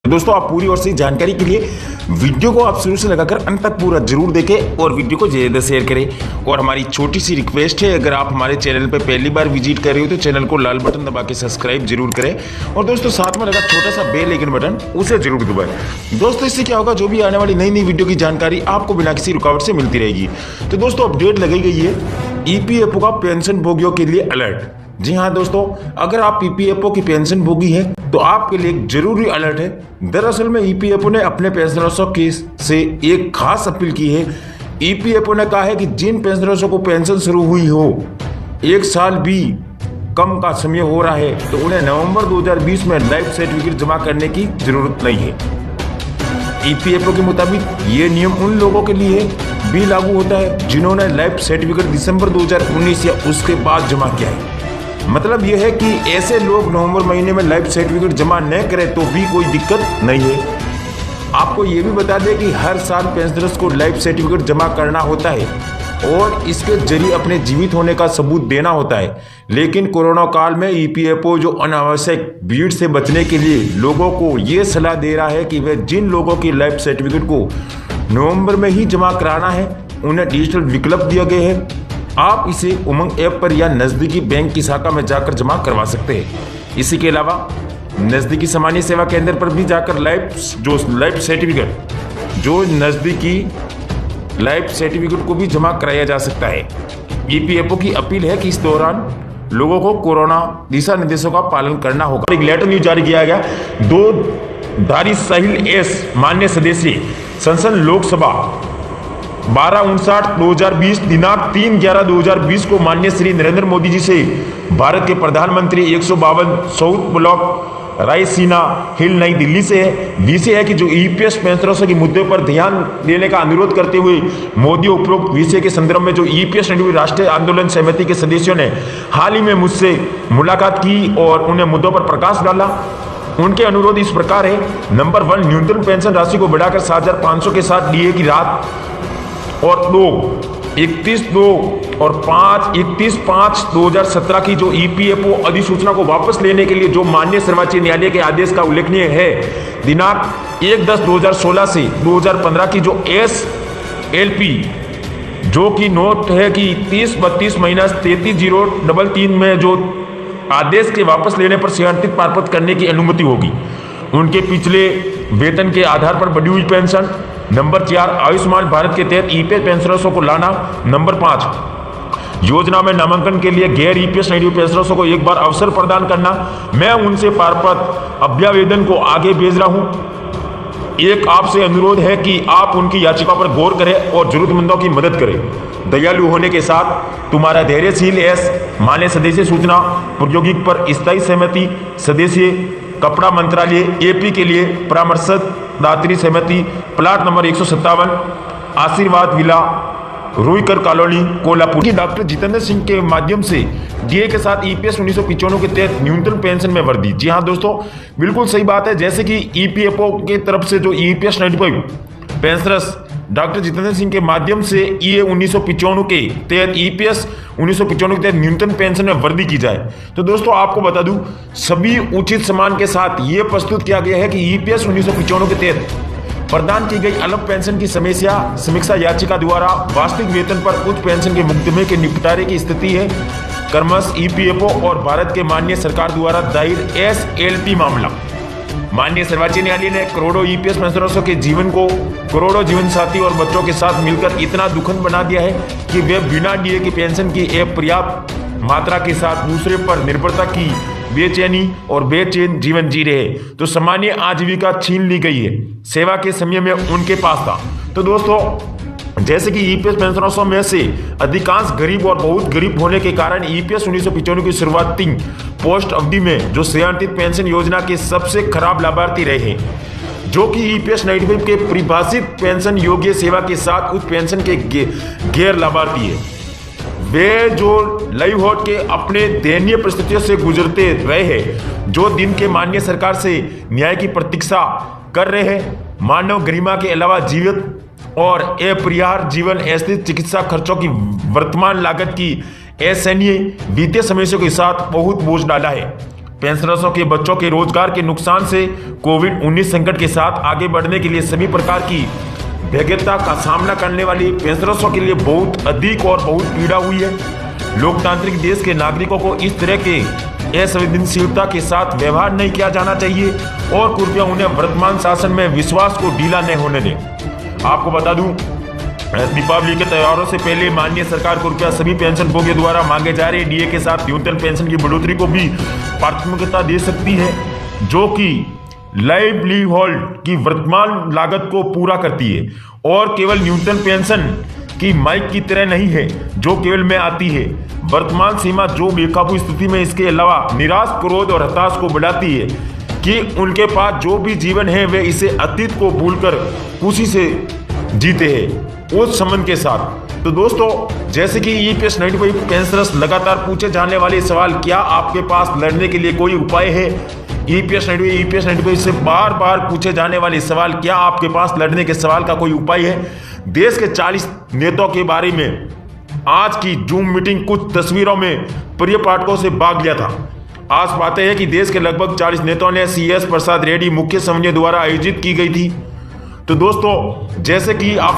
दोस्तों आप पूरी और सही जानकारी के लिए वीडियो को आप शुरू से लगाकर अंत तक पूरा जरूर देखें और वीडियो को ज़्यादा शेयर करें। और हमारी छोटी सी रिक्वेस्ट है, अगर आप हमारे चैनल पर पहली बार विजिट कर रहे हो तो चैनल को लाल बटन दबा के सब्सक्राइब जरूर करें और दोस्तों साथ में लगा छोटा सा बेल आइकन बटन उसे जरूर दबाएं। दोस्तों इससे क्या होगा, जो भी आने वाली नई वीडियो की जानकारी आपको बिना किसी रुकावट से मिलती रहेगी। तो दोस्तों अपडेट लगाई गई है ईपीएफओ का पेंशन भोगियों के लिए अलर्ट। जी हाँ दोस्तों, अगर आप ईपीएफओ की पेंशन भोगी है तो आपके लिए एक जरूरी अलर्ट है। दरअसल में ईपीएफओ ने अपने पेंशनर्सों से एक खास अपील की है। ईपीएफओ ने कहा है कि जिन पेंशनर्सों को पेंशन शुरू हुई हो 1 साल भी कम का समय हो रहा है तो उन्हें नवंबर 2020 में लाइफ सर्टिफिकेट जमा करने की जरूरत नहीं है। ईपीएफओ के मुताबिक ये नियम उन लोगों के लिए भी लागू होता है जिन्होंने लाइफ सर्टिफिकेट दिसंबर 2019 या उसके बाद जमा किया है। मतलब यह है कि ऐसे लोग नवंबर महीने में लाइफ सर्टिफिकेट जमा न करें तो भी कोई दिक्कत नहीं है। आपको ये भी बता दें कि हर साल पेंशनर्स को लाइफ सर्टिफिकेट जमा करना होता है और इसके जरिए अपने जीवित होने का सबूत देना होता है। लेकिन कोरोना काल में ईपीएफओ जो अनावश्यक भीड़ से बचने के लिए लोगों को ये सलाह दे रहा है कि वे जिन लोगों की लाइफ सर्टिफिकेट को नवंबर में ही जमा कराना है उन्हें डिजिटल विकल्प दिया गया है। आप इसे उमंग ऐप पर या नज़दीकी बैंक की शाखा में जाकर जमा करवा सकते हैं। इसी के अलावा नज़दीकी सामान्य सेवा केंद्र पर भी जाकर लाइफ सर्टिफिकेट को भी जमा कराया जा सकता है। ईपीएफओ की अपील है कि इस दौरान लोगों को कोरोना दिशा निर्देशों का पालन करना होगा। एक लेटर न्यूज जारी किया गया। 2 साहिल एस मान्य सदस्य संसद लोकसभा 1259/2020 दिनांक 3/11/2020 को माननीय श्री नरेंद्र मोदी जी से भारत के प्रधानमंत्री 152 साउथ ब्लॉक रायसीना हिल नई दिल्ली से है। विषय है कि जो ईपीएस पेंशनर्स के मुद्दे पर ध्यान देने का अनुरोध करते हुए मोदी उपरोक्त विषय के संदर्भ में जो ईपीएस राष्ट्रीय आंदोलन समिति के सदस्यों ने हाल ही में मुझसे मुलाकात की और उन्हें मुद्दों पर प्रकाश डाला। उनके अनुरोध इस प्रकार है। नंबर 1, न्यूनतम पेंशन राशि को बढ़ाकर 7,500 के साथ डीए की रात और 31/5/2017 की जो ईपीएफओ अधिसूचना को वापस लेने के लिए जो माननीय सर्वोच्च न्यायालय के आदेश का उल्लेखनीय है दिनांक 1/10/2016 से 2015 की जो एसएलपी जो कि नोट है कि 30/32-33/033 में जो आदेश के वापस लेने पर सेवानिवृत्ति प्राप्त करने की अनुमति होगी। उनके पिछले वेतन के आधार पर बढ़ी हुई पेंशन। नंबर 4, आयुष्मान भारत के तहत ईपीएफ पेंशनर्सों को लाना। नंबर 5, योजना में नामांकन के लिए गैर ईपीएस पेंशनर्सों को एक बार अवसर प्रदान करना। मैं उनसे पारपत्र अभ्यावेदन को आगे भेज रहा हूं। एक आपसे अनुरोध है कि आप उनकी याचिका पर गौर करें और जरूरतमंदों की मदद करें। दयालु होने के साथ तुम्हारा धैर्यशील एस मान्य सदस्य सूचना प्रौद्योगिकी पर स्थायी समिति सदस्य कपड़ा मंत्रालय एपी के लिए परामर्शदात्री समिति प्लाट नंबर 157 आशीर्वाद विला रुईकर कॉलोनी कोल्हापुर की डॉक्टर जितेंद्र सिंह के माध्यम से डीए के साथ ईपीएस 1995 के तहत न्यूनतम पेंशन में वृद्धि। जी हाँ दोस्तों, बिल्कुल सही बात है। जैसे कि ईपीएफओ की तरफ से जो EPS 95 pensioners doctor Jitendra Singh के माध्यम से ये 1995 के तहत ईपीएस 1995 के तहत न्यूनतम पेंशन में वृद्धि की जाए। तो दोस्तों आपको बता दूं, सभी उचित सम्मान के साथ ये प्रस्तुत किया गया है कि ईपीएस 1995 के तहत प्रदान की गई अलग पेंशन की समीक्षा याचिका द्वारा वास्तविक वेतन पर उच्च पेंशन के मुकदमे के निपटारे की स्थिति है। क्रमश ईपीएफओ और भारत के माननीय सरकार द्वारा दायर एसएलपी मामला माननीय सर्वोच्च न्यायालय ने करोड़ों ईपीएस पेंशनर्सों के जीवन को करोड़ों जीवन साथी और बच्चों के साथ मिलकर इतना दुखद बना दिया है कि वे बिना डीए की पेंशन की पर्याप्त मात्रा के साथ दूसरे पर निर्भरता की बेचैनी और बेचैन जीवन जी रहे। तो सामान्य आजीविका छीन ली गई है, सेवा के समय में उनके पास था। तो दोस्तों जैसे कि ईपीएस पेंशनर्सों में से अधिकांश गरीब और बहुत गरीब होने के कारण ईपीएस 1995 की शुरुआती पोस्ट अवधि में जो सेवानिवृत्ति पेंशन योजना के सबसे खराब लाभार्थी रहे हैं, जो कि ईपीएस 95 के परिभाषित पेंशन योग्य सेवा के साथ उच्च पेंशन के गैर लाभार्थी है। वे जो लाइवहुड के अपने दयनीय परिस्थितियों से गुजरते रहे हैं, जो दिन के माननीय सरकार से न्याय की प्रतीक्षा कर रहे हैं। मानव गरिमा के अलावा जीवित और अपरिहार्य जीवन ऐसे चिकित्सा खर्चों की वर्तमान लागत की असहनीय बीते समय के साथ बहुत बोझ डाला है। पेंशनर्सों के बच्चों के रोजगार के नुकसान से कोविड-19 संकट के साथ आगे बढ़ने के लिए सभी प्रकार की व्यग्रता का सामना करने वाली पेंशनर्सों के लिए बहुत अधिक और बहुत पीड़ा हुई है। लोकतांत्रिक देश के नागरिकों को इस तरह के असंवेदनशीलता के साथ व्यवहार नहीं किया जाना चाहिए और कृपया उन्हें वर्तमान शासन में विश्वास को ढीला नहीं होने दें। आपको बता दूं, दीपावली के त्योहारों से पहले माननीय सरकार कृपया सभी पेंशन भोगियों द्वारा मांगे जा रहे डीए के साथ न्यूनतम पेंशन की बढ़ोतरी को भी प्राथमिकता दे सकती है, जो कि लाइवलीहुड की वर्तमान लागत को पूरा करती है और केवल न्यूनतम पेंशन की माइक की तरह नहीं है जो केवल में आती है। वर्तमान सीमा जो बेकाबू स्थिति में इसके अलावा निराश, क्रोध और हताश को बढ़ाती है कि उनके पास जो भी जीवन है वे इसे अतीत को भूलकर खुशी से जीते हैं उस संबंध के साथ। तो दोस्तों, जैसे कि ईपीएस 95 पेंशनर्स लगातार पूछे जाने वाले सवाल, क्या आपके पास लड़ने के लिए कोई उपाय है? ईपीएस 95 से बार बार पूछे जाने वाले सवाल, क्या आपके पास लड़ने के सवाल का कोई उपाय है? देश के 40 नेताओं के बारे में आज की जूम मीटिंग कुछ तस्वीरों में प्रिय पाठकों से भाग लिया था। आज बातें हैं कि देश के लगभग 40 नेताओं ने CS प्रसाद रेड्डी मुख्य समन्वय द्वारा आयोजित की गई थी। तो दोस्तों, जैसे कि आप